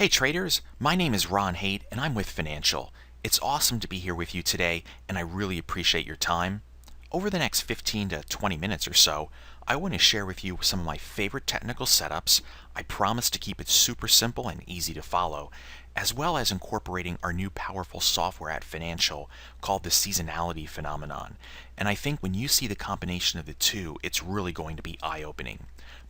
Hey traders, my name is Ron Haight and I'm with Financial. It's awesome to be here with you today and I really appreciate your time. Over the next 15 to 20 minutes or so, I want to share with you some of my favorite technical setups. I promise to keep it super simple and easy to follow, as well as incorporating our new powerful software at Financial called the seasonality phenomenon. And I think when you see the combination of the two, it's really going to be eye-opening.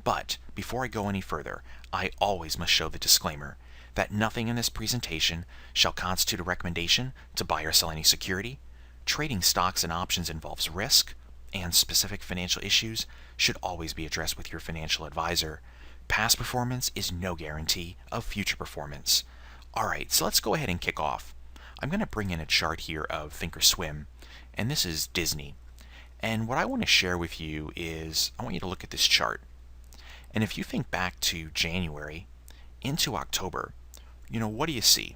But before I go any further, I always must show the disclaimer that nothing in this presentation shall constitute a recommendation to buy or sell any security. Trading stocks and options involves risk, and specific financial issues should always be addressed with your financial advisor. Past performance is no guarantee of future performance. Alright, so let's go ahead and kick off. I'm going to bring in a chart here of Thinkorswim, and this is Disney. And what I want to share with you is, I want you to look at this chart. And if you think back to January into October, what do you see?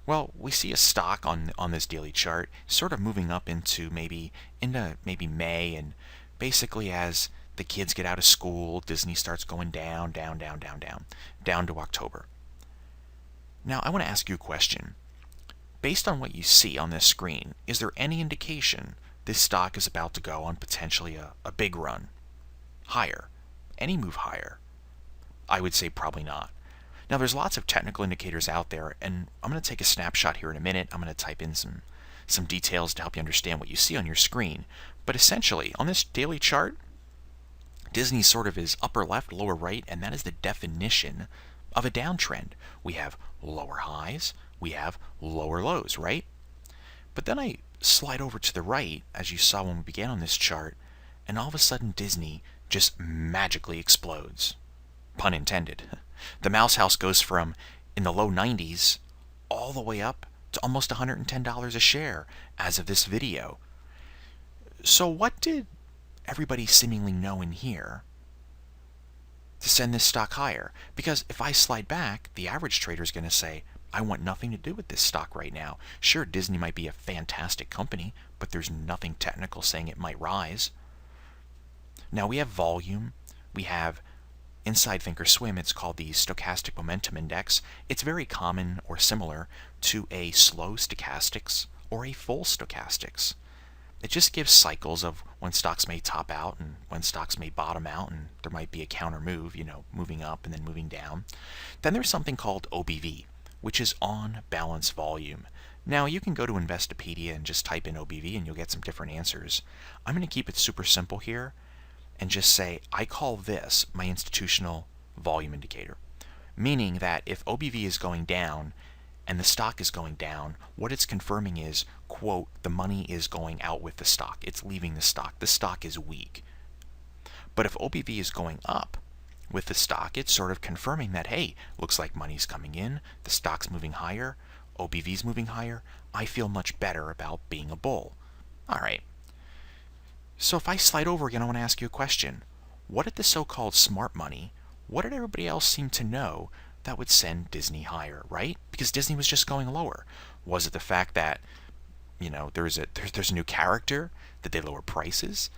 Well, we see a stock on this daily chart sort of moving up into maybe May, and basically as the kids get out of school, Disney starts going down to October. Now, I want to ask you a question. Based on what you see on this screen, is there any indication this stock is about to go on potentially a big run? Higher? Any move higher? I would say probably not. Now, there's lots of technical indicators out there, and I'm going to take a snapshot here in a minute. I'm going to type in some details to help you understand what you see on your screen. But essentially, on this daily chart, Disney sort of is upper left, lower right, and that is the definition of a downtrend. We have lower highs, we have lower lows, right? But then I slide over to the right, as you saw when we began on this chart, and all of a sudden Disney just magically explodes. Pun intended. The mouse house goes from in the low 90s all the way up to almost $110 a share as of this video. So what did everybody seemingly know in here to send this stock higher? Because if I slide back, the average trader is going to say, I want nothing to do with this stock right now. Sure, Disney might be a fantastic company, but there's nothing technical saying it might rise. Now we have volume, we have inside Thinkorswim, it's called the Stochastic Momentum Index. It's very common or similar to a slow stochastics or a full stochastics. It just gives cycles of when stocks may top out and when stocks may bottom out, and there might be a counter move, moving up and then moving down. Then there's something called OBV, which is on balance volume. Now you can go to Investopedia and just type in OBV and you'll get some different answers. I'm going to keep it super simple here and just say, I call this my institutional volume indicator. Meaning that if OBV is going down and the stock is going down, what it's confirming is, quote, the money is going out with the stock. It's leaving the stock. The stock is weak. But if OBV is going up with the stock, it's sort of confirming that, hey, looks like money's coming in, the stock's moving higher, OBV's moving higher, I feel much better about being a bull. All right. So if I slide over again, I want to ask you a question. What did the so-called smart money, what did everybody else seem to know that would send Disney higher, right? Because Disney was just going lower. Was it the fact that, there's a new character? Did they lower prices?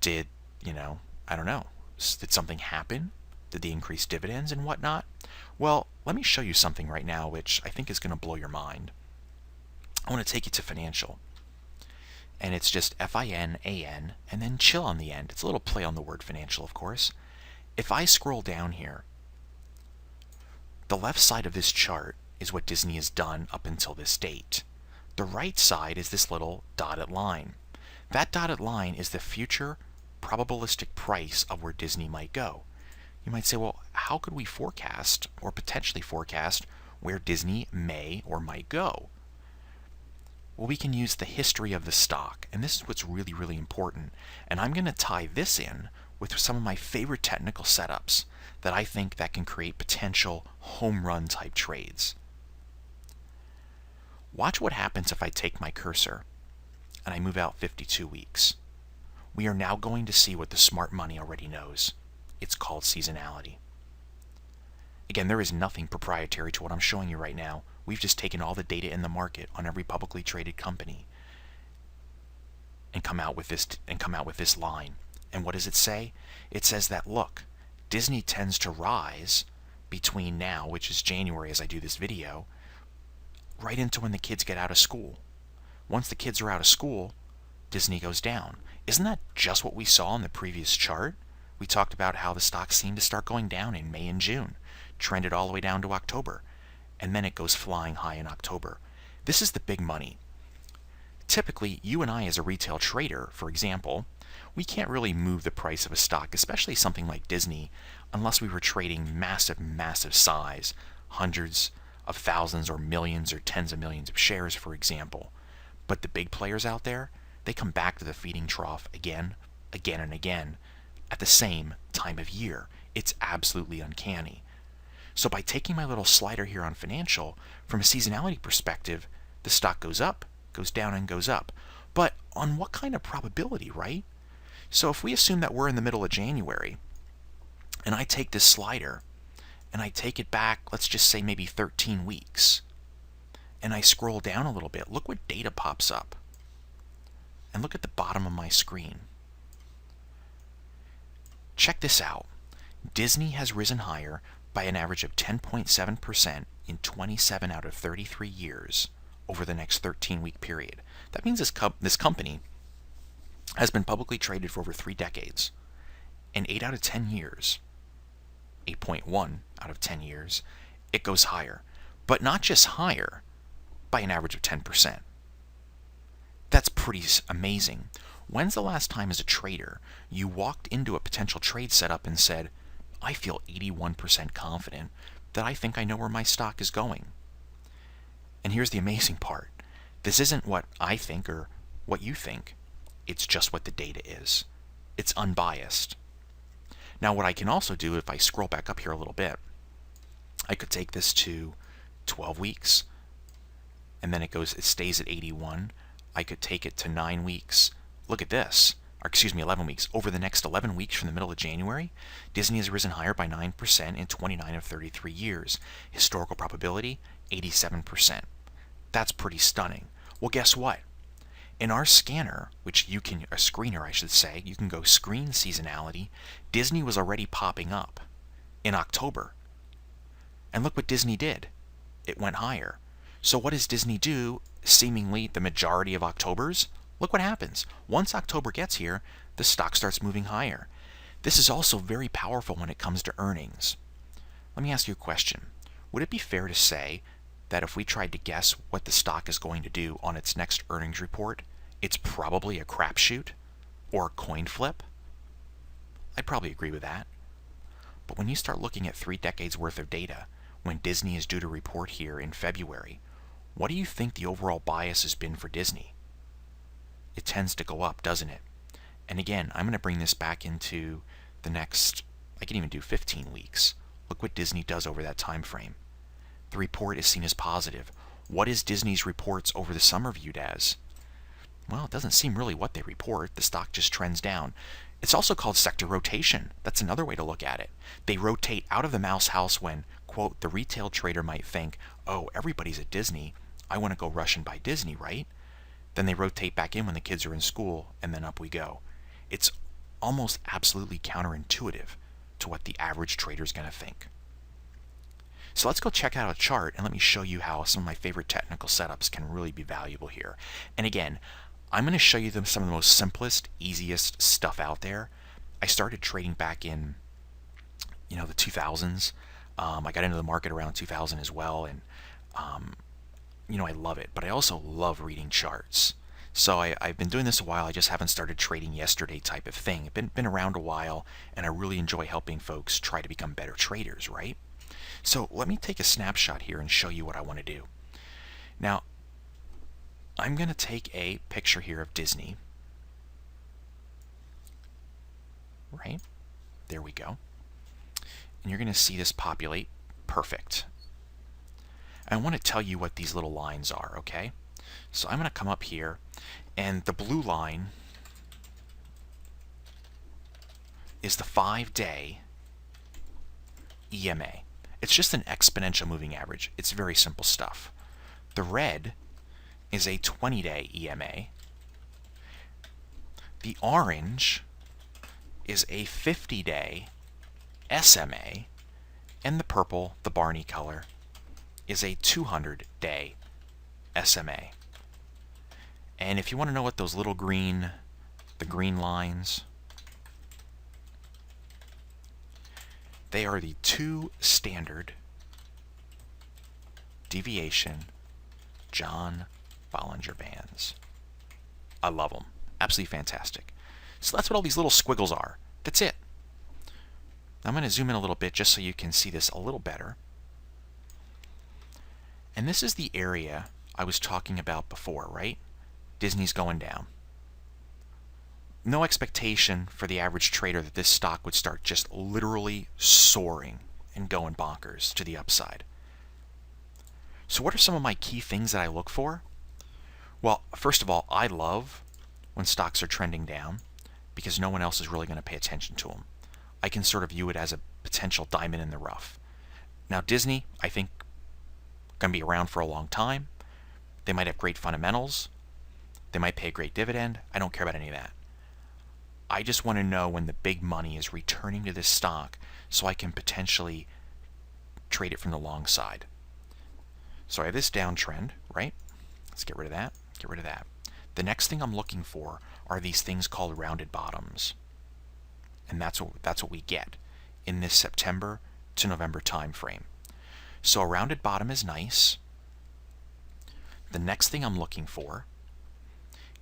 Did, I don't know. Did something happen? Did they increase dividends and whatnot? Well, let me show you something right now which I think is going to blow your mind. I want to take you to Financial. And it's just FINAN and then chill on the end. It's a little play on the word financial, of course. If I scroll down here, the left side of this chart is what Disney has done up until this date. The right side is this little dotted line. That dotted line is the future probabilistic price of where Disney might go. You might say, well, how could we forecast or potentially forecast where Disney may or might go? Well, we can use the history of the stock, and this is what's really, really important. And I'm going to tie this in with some of my favorite technical setups that I think that can create potential home run type trades. Watch what happens if I take my cursor and I move out 52 weeks. We are now going to see what the smart money already knows. It's called seasonality. Again, there is nothing proprietary to what I'm showing you right now. We've just taken all the data in the market on every publicly traded company and come out with this line. And what does it say? It says that, look, Disney tends to rise between now, which is January as I do this video, right into when the kids get out of school. Once the kids are out of school, Disney goes down. Isn't that just what we saw in the previous chart? We talked about how the stocks seemed to start going down in May and June, trended all the way down to October, and then it goes flying high in October. This is the big money. Typically, you and I as a retail trader, for example, we can't really move the price of a stock, especially something like Disney, unless we were trading massive, massive size, hundreds of thousands or millions or tens of millions of shares, for example. But the big players out there, they come back to the feeding trough again, again, and again at the same time of year. It's absolutely uncanny. So by taking my little slider here on financial, from a seasonality perspective, the stock goes up, goes down, and goes up. But on what kind of probability, right? So if we assume that we're in the middle of January, and I take this slider, and I take it back, let's just say maybe 13 weeks, and I scroll down a little bit, look what data pops up. And look at the bottom of my screen. Check this out. Disney has risen higher by an average of 10.7% in 27 out of 33 years over the next 13-week period. That means this company has been publicly traded for over 3 decades. In 8 out of 10 years, 8.1 out of 10 years, it goes higher. But not just higher, by an average of 10%. That's pretty amazing. When's the last time as a trader you walked into a potential trade setup and said, I feel 81% confident that I think I know where my stock is going? And here's the amazing part. This isn't what I think or what you think. It's just what the data is. It's unbiased. Now what I can also do, if I scroll back up here a little bit, I could take this to 12 weeks, and then it stays at 81. I could take it to 9 weeks. Look at this. Or excuse me, 11 weeks. Over the next 11 weeks from the middle of January, Disney has risen higher by 9% in 29 of 33 years. Historical probability, 87%. That's pretty stunning. Well, guess what? In our scanner, which you can, a screener I should say, you can go screen seasonality, Disney was already popping up in October. And look what Disney did. It went higher. So what does Disney do seemingly the majority of Octobers? Look what happens. Once October gets here, the stock starts moving higher. This is also very powerful when it comes to earnings. Let me ask you a question. Would it be fair to say that if we tried to guess what the stock is going to do on its next earnings report, it's probably a crapshoot or a coin flip? I'd probably agree with that. But when you start looking at 3 decades worth of data, when Disney is due to report here in February, what do you think the overall bias has been for Disney? It tends to go up, doesn't it? And again, I'm going to bring this back into the next, I can even do 15 weeks. Look what Disney does over that time frame. The report is seen as positive. What is Disney's reports over the summer viewed as? Well, it doesn't seem really what they report. The stock just trends down. It's also called sector rotation. That's another way to look at it. They rotate out of the mouse house when, quote, the retail trader might think, oh, everybody's at Disney. I want to go rush and buy Disney, right? Then they rotate back in when the kids are in school, and then up we go. It's almost absolutely counterintuitive to what the average trader is going to think. So let's go check out a chart, and let me show you how some of my favorite technical setups can really be valuable here. And again, I'm going to show you some of the most simplest, easiest stuff out there. I started trading back in, the 2000s. I got into the market around 2000 as well, and I love it, but I also love reading charts. So I've been doing this a while. I just haven't started trading yesterday type of thing. I've been around a while, and I really enjoy helping folks try to become better traders, right? So let me take a snapshot here and show you what I want to do. Now, I'm going to take a picture here of Disney. Right? There we go. And you're going to see this populate. Perfect. I want to tell you what these little lines are, okay? So I'm going to come up here, and the blue line is the 5-day EMA. It's just an exponential moving average. It's very simple stuff. The red is a 20-day EMA. The orange is a 50-day SMA. And the purple, the Barney color, is a 200-day SMA. And if you want to know what those little green, the green lines, they are the 2 standard deviation John Bollinger Bands. I love them. Absolutely fantastic. So that's what all these little squiggles are. That's it. I'm going to zoom in a little bit just so you can see this a little better. And this is the area I was talking about before, right? Disney's going down. No expectation for the average trader that this stock would start just literally soaring and going bonkers to the upside. So what are some of my key things that I look for? Well, first of all, I love when stocks are trending down because no one else is really going to pay attention to them. I can sort of view it as a potential diamond in the rough. Now, Disney, I think, going to be around for a long time. They might have great fundamentals. They might pay a great dividend. I don't care about any of that. I just want to know when the big money is returning to this stock so I can potentially trade it from the long side. So I have this downtrend, right? Let's get rid of that. Get rid of that. The next thing I'm looking for are these things called rounded bottoms. And that's what we get in this September to November time frame. So a rounded bottom is nice. The next thing I'm looking for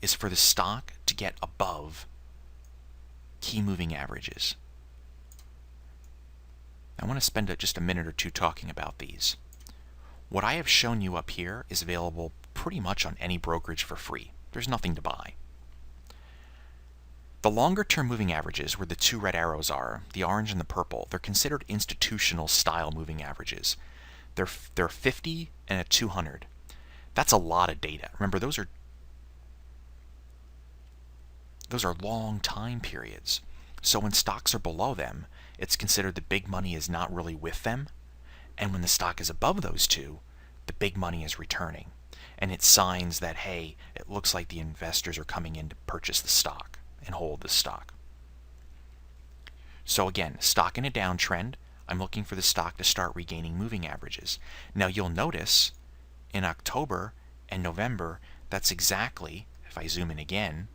is for the stock to get above key moving averages. I want to spend just a minute or two talking about these. What I have shown you up here is available pretty much on any brokerage for free. There's nothing to buy. The longer term moving averages, where the 2 red arrows are, the orange and the purple, they're considered institutional style moving averages. They're 50 and a 200. That's a lot of data. Remember, those are long time periods. So when stocks are below them, it's considered the big money is not really with them. And when the stock is above those two, the big money is returning. And it's signs that, hey, it looks like the investors are coming in to purchase the stock and hold the stock. So again, stock in a downtrend, I'm looking for the stock to start regaining moving averages. Now you'll notice in October and November, that's exactly, if I zoom in again,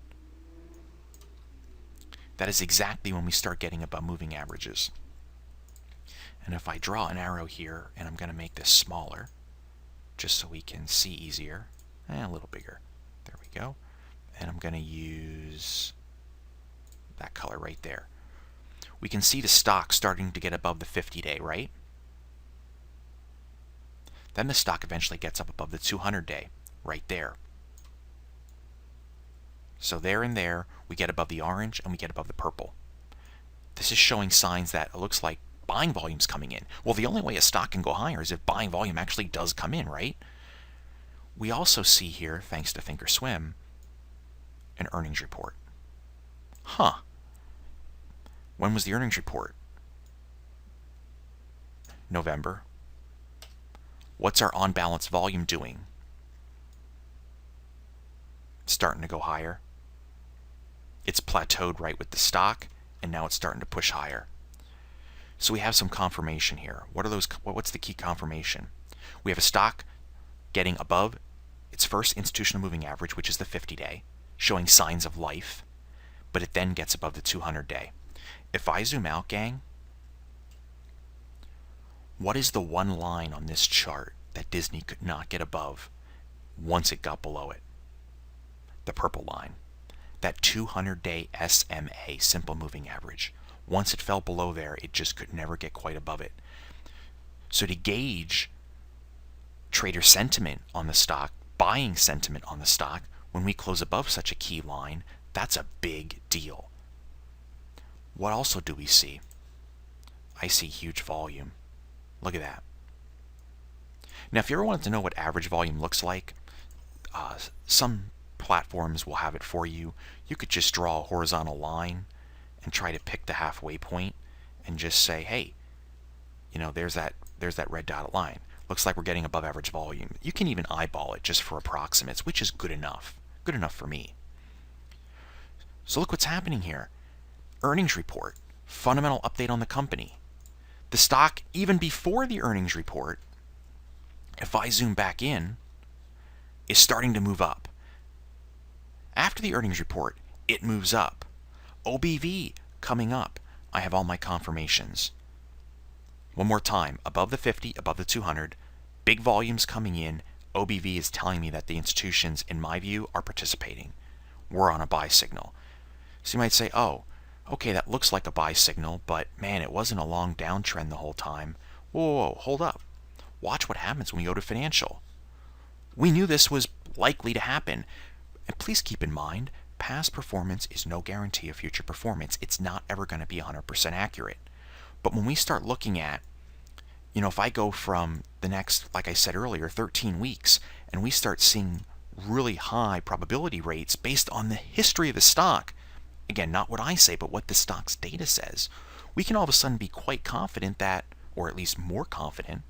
that is exactly when we start getting above moving averages. And if I draw an arrow here, and I'm going to make this smaller, just so we can see easier, and a little bigger. There we go. And I'm going to use that color right there. We can see the stock starting to get above the 50-day, right? Then the stock eventually gets up above the 200-day, right there. So there and there, we get above the orange and we get above the purple. This is showing signs that it looks like buying volume's coming in. Well, the only way a stock can go higher is if buying volume actually does come in, right? We also see here, thanks to Thinkorswim, an earnings report. Huh. When was the earnings report? November. What's our on-balance volume doing? It's starting to go higher. It's plateaued right with the stock, and now it's starting to push higher. So we have some confirmation here. What's the key confirmation? We have a stock getting above its first institutional moving average, which is the 50-day, showing signs of life, but it then gets above the 200-day. If I zoom out, gang, what is the one line on this chart that Disney could not get above once it got below it? The purple line. That 200-day SMA, simple moving average. Once it fell below there, it just could never get quite above it. So to gauge trader sentiment on the stock, buying sentiment on the stock, when we close above such a key line, that's a big deal. What also do we see? I see huge volume. Look at that. Now, if you ever wanted to know what average volume looks like, some platforms will have it for you. You could just draw a horizontal line and try to pick the halfway point and just say, hey, there's that red dotted line. Looks like we're getting above average volume. You can even eyeball it just for approximates, which is good enough. Good enough for me. So look what's happening here. Earnings report, fundamental update on the company. The stock, even before the earnings report, if I zoom back in, is starting to move up. After the earnings report, it moves up. OBV coming up. I have all my confirmations. One more time, above the 50, above the 200, big volumes coming in. OBV is telling me that the institutions, in my view, are participating. We're on a buy signal. So you might say, oh, okay, that looks like a buy signal, but man, it wasn't a long downtrend the whole time. Whoa, hold up. Watch what happens when we go to financial. We knew this was likely to happen. And please keep in mind, past performance is no guarantee of future performance. It's not ever going to be 100% accurate. But when we start looking at, if I go from the next, like I said earlier, 13 weeks, and we start seeing really high probability rates based on the history of the stock, again, not what I say, but what the stock's data says, we can all of a sudden be quite confident that, or at least more confident,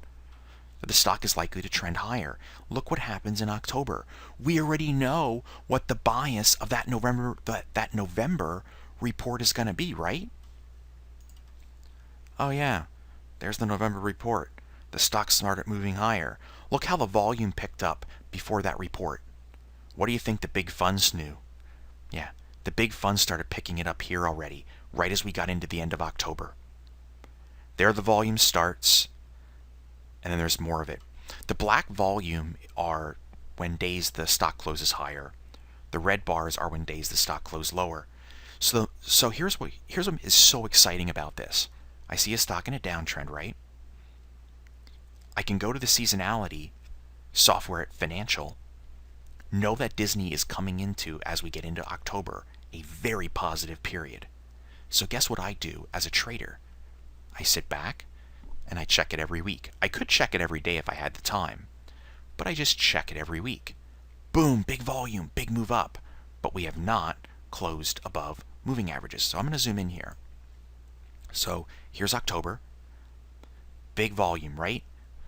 that the stock is likely to trend higher. Look what happens in October. We already know what the bias of that November report is going to be, right? Oh yeah, there's the November report. The stock started moving higher. Look how the volume picked up before that report. What do you think the big funds knew? Yeah, the big funds started picking it up here already, right as we got into the end of October. There the volume starts, and then there's more of it. The black volume are when days the stock closes higher. The red bars are when days the stock closes lower. So here's what is so exciting about this. I see a stock in a downtrend, right? I can go to the seasonality software at financial, know that Disney is coming into, as we get into October, a very positive period. So guess what I do as a trader? I sit back and I check it every week. I could check it every day if I had the time, but I just check it every week. Boom, big volume, big move up, but we have not closed above moving averages. So I'm going to zoom in here. So here's October. Big volume, right?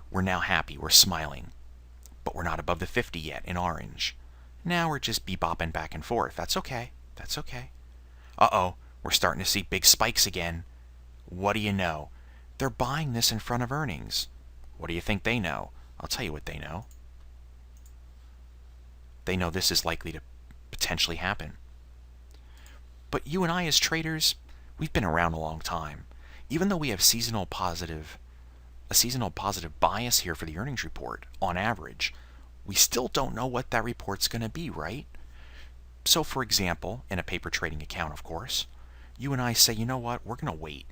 We're now happy, we're smiling, but we're not above the 50 yet in orange. Now we're just bebopping back and forth. That's okay. That's okay. Uh-oh, we're starting to see big spikes again. What do you know? They're buying this in front of earnings. What do you think they know? I'll tell you what they know. They know this is likely to potentially happen. But you and I as traders, we've been around a long time. Even though we have a seasonal positive bias here for the earnings report, on average, we still don't know what that report's going to be, right? So, for example, in a paper trading account, of course, you and I say, you know what, we're going to wait.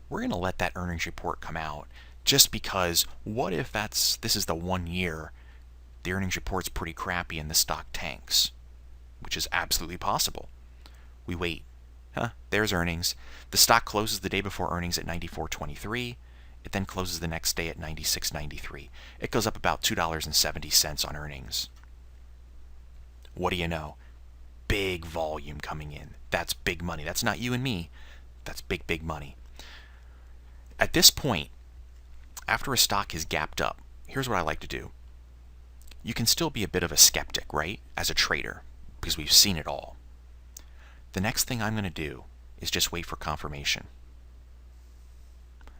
We're going to let that earnings report come out just because what if this is the 1 year the earnings report's pretty crappy and the stock tanks, which is absolutely possible. We wait. There's earnings. The stock closes the day before earnings at 94.23. It then closes the next day at 96.93. It goes up about $2.70 on earnings. What do you know? Big volume coming in. That's big money. That's not you and me. That's big, big money. At this point, after a stock is gapped up, here's what I like to do. You can still be a bit of a skeptic, right? As a trader, because we've seen it all. The next thing I'm going to do is just wait for confirmation.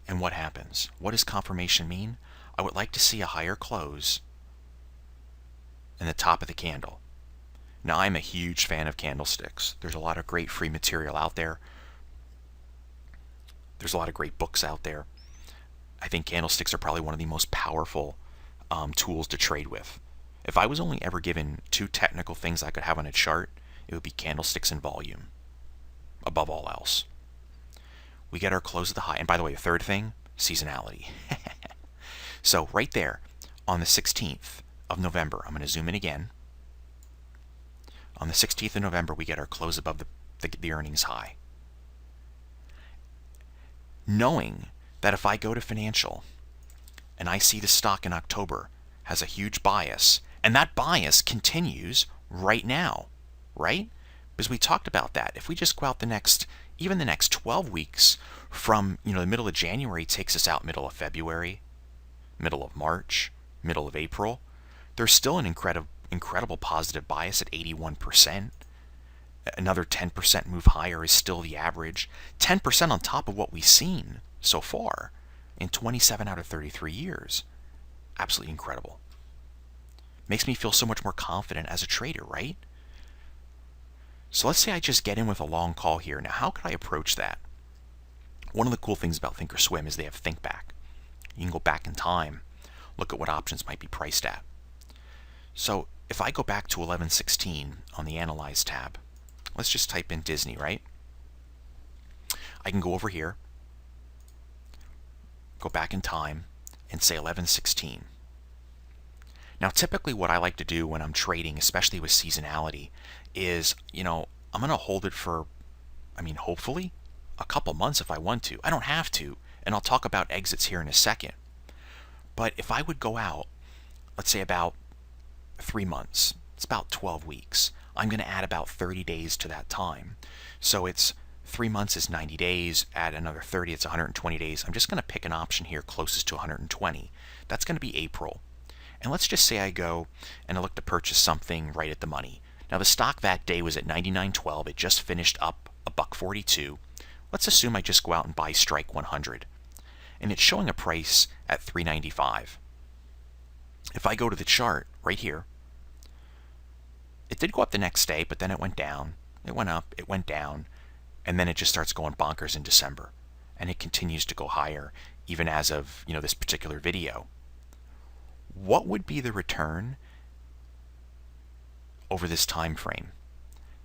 And what happens? What does confirmation mean? I would like to see a higher close in the top of the candle. Now, I'm a huge fan of candlesticks. There's a lot of great free material out there. There's a lot of great books out there. I think candlesticks are probably one of the most powerful tools to trade with. If I was only ever given two technical things I could have on a chart, it would be candlesticks and volume, above all else. We get our close of the high. And by the way, the third thing, seasonality. So right there, on the 16th of November, I'm going to zoom in again. On the 16th of November, we get our close above the earnings high. Knowing that if I go to financial and I see the stock in October has a huge bias, and that bias continues right now, right? Because we talked about that. If we just go out even the next 12 weeks from, the middle of January takes us out middle of February, middle of March, middle of April, there's still an incredible positive bias at 81%. Another 10% move higher is still the average. 10% on top of what we've seen so far. in 27 out of 33 years. Absolutely incredible. Makes me feel so much more confident as a trader, right? So let's say I just get in with a long call here. Now, how could I approach that? One of the cool things about Thinkorswim is they have think back. You can go back in time, look at what options might be priced at. So if I go back to 11:16 on the Analyze tab, let's just type in Disney, right? I can go over here, go back in time, and say 11:16. Now, typically what I like to do when I'm trading, especially with seasonality, is, I'm going to hold it for, hopefully, a couple months if I want to. I don't have to, and I'll talk about exits here in a second. But if I would go out, let's say about 3 months, it's about 12 weeks, I'm going to add about 30 days to that time. So it's 3 months is 90 days, add another 30, it's 120 days. I'm just going to pick an option here closest to 120. That's going to be April. And let's just say I go and I look to purchase something right at the money. Now the stock that day was at 99.12. It just finished up $1.42. Let's assume I just go out and buy strike 100. And it's showing a price at $3.95. If I go to the chart right here, it did go up the next day, but then it went down. It went up, it went down, and then it just starts going bonkers in December. And it continues to go higher, even as of this particular video. What would be the return over this time frame?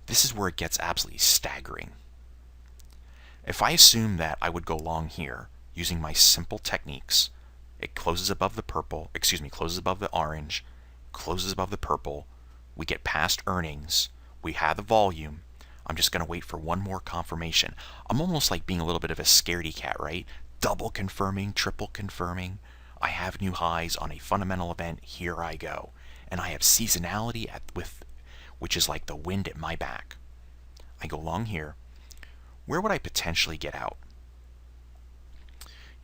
This is where it gets absolutely staggering. If I assume that I would go long here using my simple techniques, it closes above the purple, closes above the orange, closes above the purple, we get past earnings, we have the volume. I'm just going to wait for one more confirmation. I'm almost like being a little bit of a scaredy cat, right? Double confirming, triple confirming. I have new highs on a fundamental event. Here I go. And I have seasonality which is like the wind at my back. I go long here. Where would I potentially get out?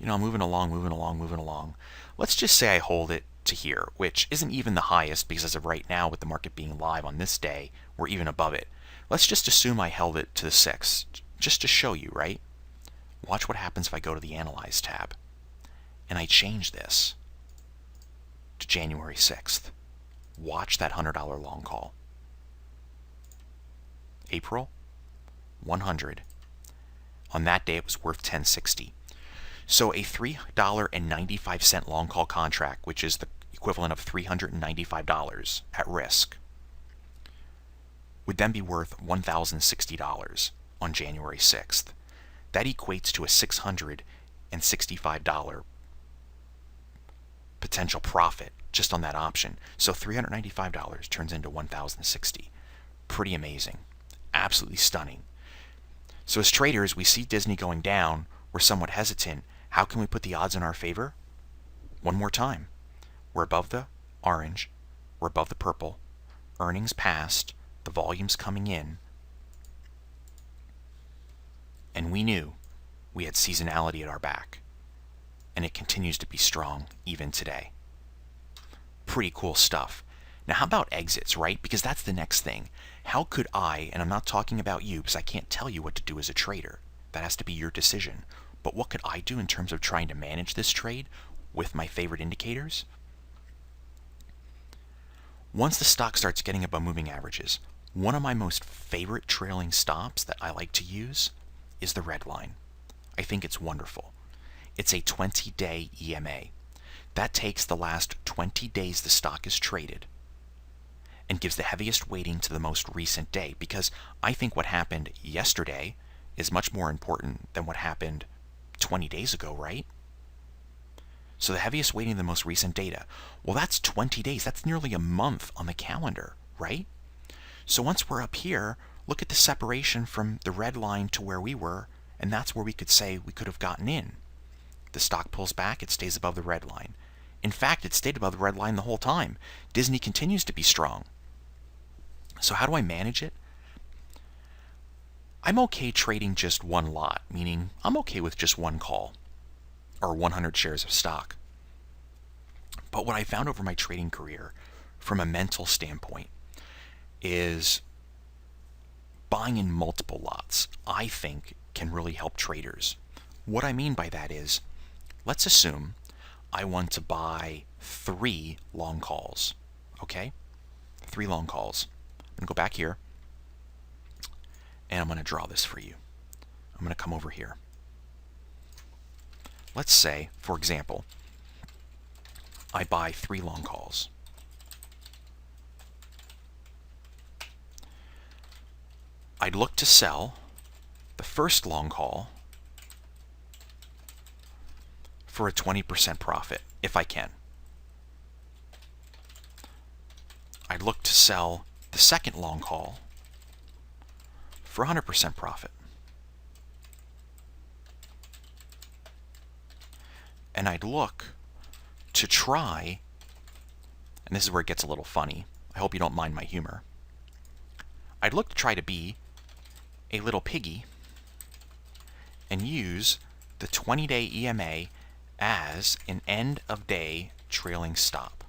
Moving along. Let's just say I hold it to here, which isn't even the highest because as of right now, with the market being live on this day, we're even above it. Let's just assume I held it to the 6th, just to show you, right? Watch what happens if I go to the Analyze tab. And I change this to January 6th. Watch that $100 long call. April, 100. On that day, it was worth $10.60. So a $3.95 long call contract, which is the equivalent of $395 at risk, would then be worth $1,060 on January 6th. That equates to a $665 potential profit just on that option. So $395 turns into $1,060. Pretty amazing. Absolutely stunning. So as traders, we see Disney going down. We're somewhat hesitant. How can we put the odds in our favor? One more time. We're above the orange. We're above the purple. Earnings passed. The volume's coming in. And we knew we had seasonality at our back. And it continues to be strong even today. Pretty cool stuff. Now, how about exits, right? Because that's the next thing. How could I, and I'm not talking about you because I can't tell you what to do as a trader. That has to be your decision. But what could I do in terms of trying to manage this trade with my favorite indicators? Once the stock starts getting above moving averages, one of my most favorite trailing stops that I like to use is the red line. I think it's wonderful. It's a 20-day EMA. That takes the last 20 days the stock is traded and gives the heaviest weighting to the most recent day, because I think what happened yesterday is much more important than what happened 20 days ago, right? So the heaviest weighting of the most recent data. Well, that's 20 days. That's nearly a month on the calendar, right? So once we're up here, look at the separation from the red line to where we were, and that's where we could say we could have gotten in. The stock pulls back, it stays above the red line. In fact, it stayed above the red line the whole time. Disney continues to be strong. So how do I manage it? I'm okay trading just one lot, meaning I'm okay with just one call or 100 shares of stock. But what I found over my trading career from a mental standpoint is buying in multiple lots, I think, can really help traders. What I mean by that is let's assume I want to buy 3 long calls. Okay? 3 long calls. I'm going to go back here, and I'm going to draw this for you. I'm going to come over here. Let's say, for example, I buy 3 long calls. I'd look to sell the first long call for a 20% profit, if I can. I'd look to sell the second long call for 100% profit. And I'd look to try, and this is where it gets a little funny, I hope you don't mind my humor, I'd look to try to be a little piggy and use the 20-day EMA as an end-of-day trailing stop.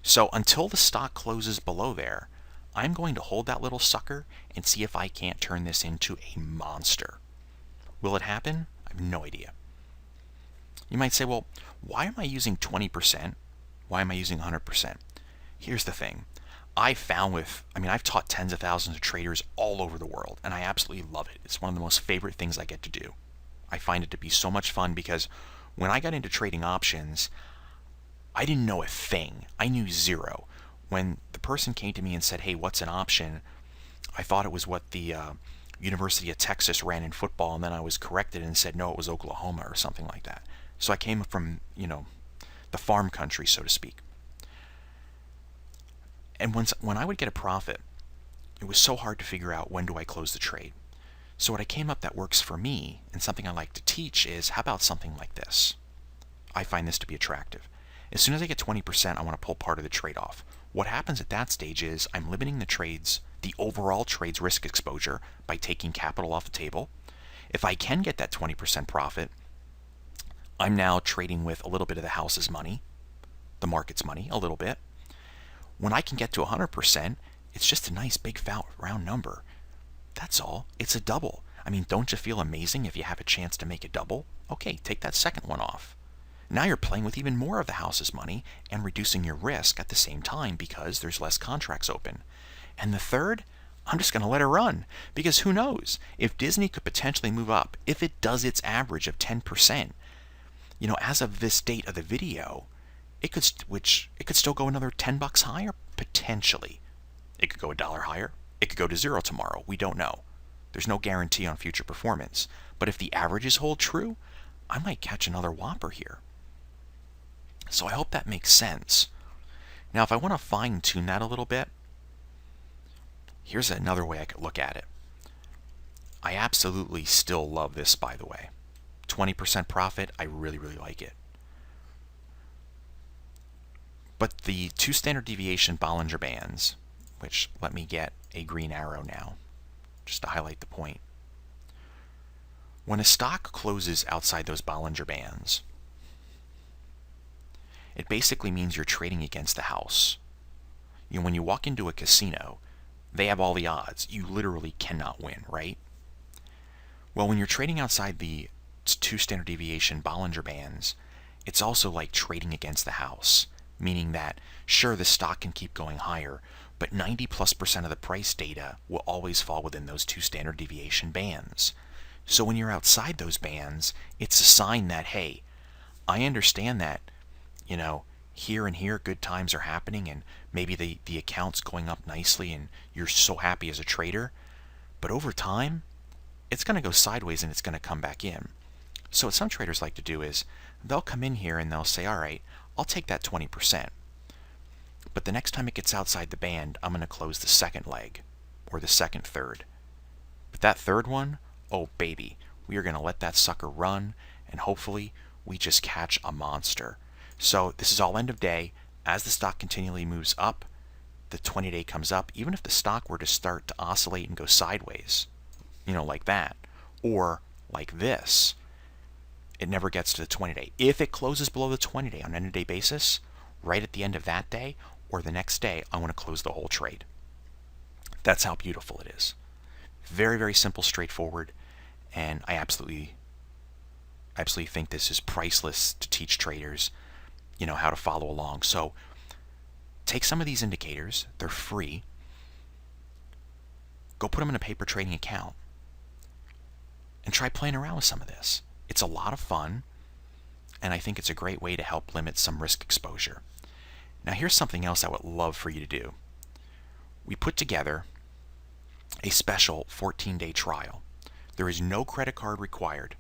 So until the stock closes below there, I'm going to hold that little sucker and see if I can't turn this into a monster. Will it happen? I have no idea. You might say, well, why am I using 20%? Why am I using 100%? Here's the thing. I've taught tens of thousands of traders all over the world, and I absolutely love it. It's one of the most favorite things I get to do. I find it to be so much fun because when I got into trading options, I didn't know a thing. I knew zero. When the person came to me and said, hey, what's an option? I thought it was what the University of Texas ran in football, and then I was corrected and said, no, it was Oklahoma or something like that. So I came from, the farm country, so to speak. And when I would get a profit, it was so hard to figure out when do I close the trade. So what I came up that works for me, and something I like to teach, is how about something like this? I find this to be attractive. As soon as I get 20%, I want to pull part of the trade off. What happens at that stage is I'm limiting the overall trade's risk exposure by taking capital off the table. If I can get that 20% profit, I'm now trading with a little bit of the house's money, the market's money, a little bit. When I can get to 100%, it's just a nice big round number. That's all. It's a double. Don't you feel amazing if you have a chance to make a double? Okay, take that second one off. Now you're playing with even more of the house's money and reducing your risk at the same time because there's less contracts open. And the third, I'm just going to let it run because who knows? If Disney could potentially move up, if it does its average of 10%, as of this date of the video, it could still go another $10 higher, potentially. It could go $1 higher. It could go to 0 tomorrow. We don't know. There's no guarantee on future performance. But if the averages hold true, I might catch another whopper here. So I hope that makes sense. Now, if I want to fine-tune that a little bit, here's another way I could look at it. I absolutely still love this, by the way. 20% profit, I really, really like it. But the 2 standard deviation Bollinger Bands, which let me get a green arrow now, just to highlight the point. When a stock closes outside those Bollinger Bands, it basically means you're trading against the house. When you walk into a casino, they have all the odds. You literally cannot win, right? Well, when you're trading outside the 2 standard deviation Bollinger Bands, it's also like trading against the house, meaning that, sure, the stock can keep going higher, but 90+% of the price data will always fall within those 2 standard deviation bands. So when you're outside those bands, it's a sign that, hey, I understand that, here and here good times are happening and maybe the account's going up nicely and you're so happy as a trader, but over time, it's going to go sideways and it's going to come back in. So what some traders like to do is they'll come in here and they'll say, all right, I'll take that 20%. But the next time it gets outside the band, I'm going to close the second leg or the second third. But that third one, oh baby, we are going to let that sucker run and hopefully we just catch a monster. So this is all end of day. As the stock continually moves up, the 20-day comes up. Even if the stock were to start to oscillate and go sideways, like that, or like this, it never gets to the 20-day. If it closes below the 20-day on an end-of-day basis, right at the end of that day or the next day, I want to close the whole trade. That's how beautiful it is. Very, very simple, straightforward, and I absolutely I absolutely think this is priceless to teach traders, how to follow along. So take some of these indicators, they're free, go put them in a paper trading account and try playing around with some of this. It's a lot of fun, and I think it's a great way to help limit some risk exposure. Now here's something else I would love for you to do. We put together a special 14-day trial. There is no credit card required.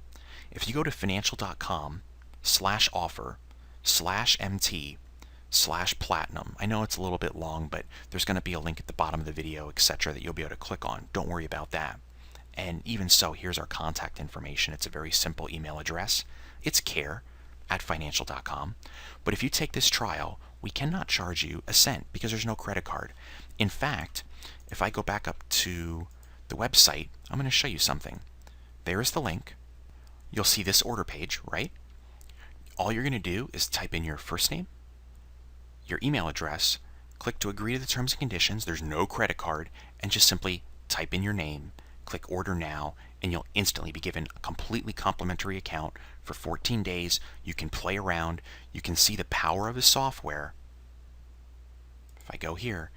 If you go to financial.com/offer/MT/platinum, I know it's a little bit long, but there's going to be a link at the bottom of the video, etc., that you'll be able to click on. Don't worry about that. And even so, here's our contact information. It's a very simple email address. It's care@financial.com. But if you take this trial, we cannot charge you a cent because there's no credit card. In fact, if I go back up to the website, I'm going to show you something. There is the link. You'll see this order page, right? All you're going to do is type in your first name, your email address, click to agree to the terms and conditions. There's no credit card, and just simply type in your name, click order now, and you'll instantly be given a completely complimentary account for 14 days. You can play around. You can see the power of the software. If I go here,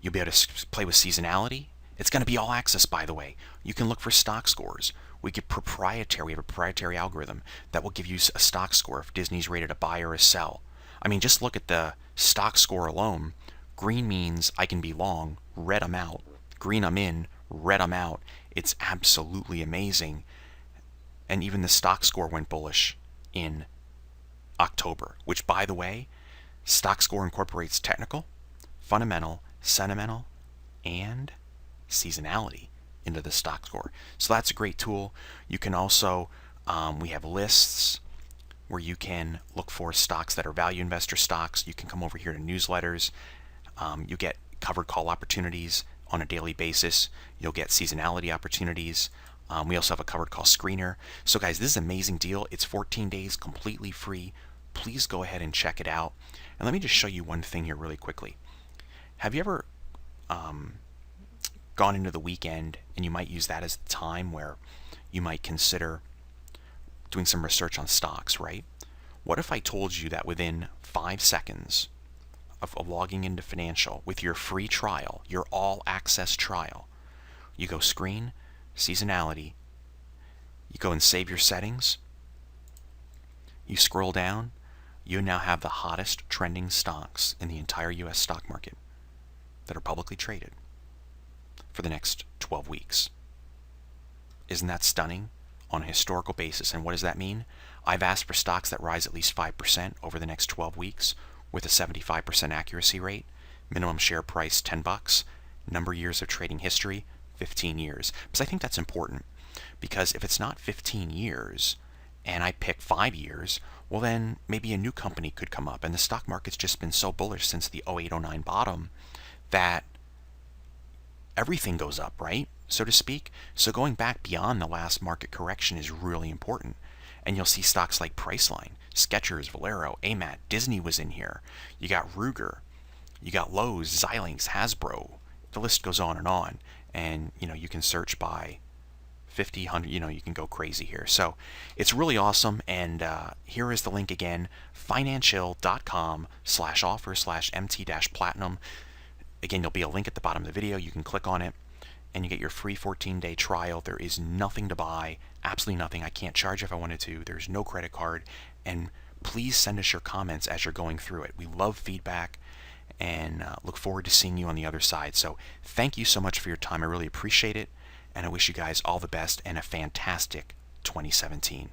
you'll be able to play with seasonality. It's going to be all access, by the way. You can look for stock scores. We have a proprietary algorithm that will give you a stock score if Disney's rated a buy or a sell. I mean, just look at the stock score alone. Green means I can be long, red I'm out. Green I'm in, red I'm out. It's absolutely amazing. And even the stock score went bullish in October, which, by the way, stock score incorporates technical, fundamental, sentimental, and seasonality into the stock score. So that's a great tool. You can also, we have lists where you can look for stocks that are value investor stocks. You can come over here to newsletters. You get covered call opportunities on a daily basis. You'll get seasonality opportunities. We also have a covered call screener. So guys, this is an amazing deal. It's 14 days completely free. Please go ahead and check it out. And let me just show you one thing here really quickly. Have you ever gone into the weekend, and you might use that as the time where you might consider doing some research on stocks, right? What if I told you that within 5 seconds of logging into Financial with your free trial, your all access trial, you go screen, seasonality, you go and save your settings, you scroll down, you now have the hottest trending stocks in the entire US stock market that are publicly traded for the next 12 weeks. Isn't that stunning on a historical basis? And what does that mean? I've asked for stocks that rise at least 5% over the next 12 weeks with a 75% accuracy rate, minimum share price $10, number of years of trading history 15 years. Because I think that's important, because if it's not 15 years and I pick 5 years, well then maybe a new company could come up, and the stock market's just been so bullish since the 08-09 bottom that everything goes up, right? So to speak. So going back beyond the last market correction is really important. And you'll see stocks like Priceline, Skechers, Valero, AMAT, Disney was in here. You got Ruger, you got Lowe's, Xilinx, Hasbro. The list goes on. And you can search by 50, 100, you can go crazy here. So it's really awesome. And here is the link again, financial.com/offer/MT-platinum. Again, there'll be a link at the bottom of the video. You can click on it, and you get your free 14-day trial. There is nothing to buy, absolutely nothing. I can't charge if I wanted to. There's no credit card. And please send us your comments as you're going through it. We love feedback, and look forward to seeing you on the other side. So thank you so much for your time. I really appreciate it, and I wish you guys all the best and a fantastic 2017.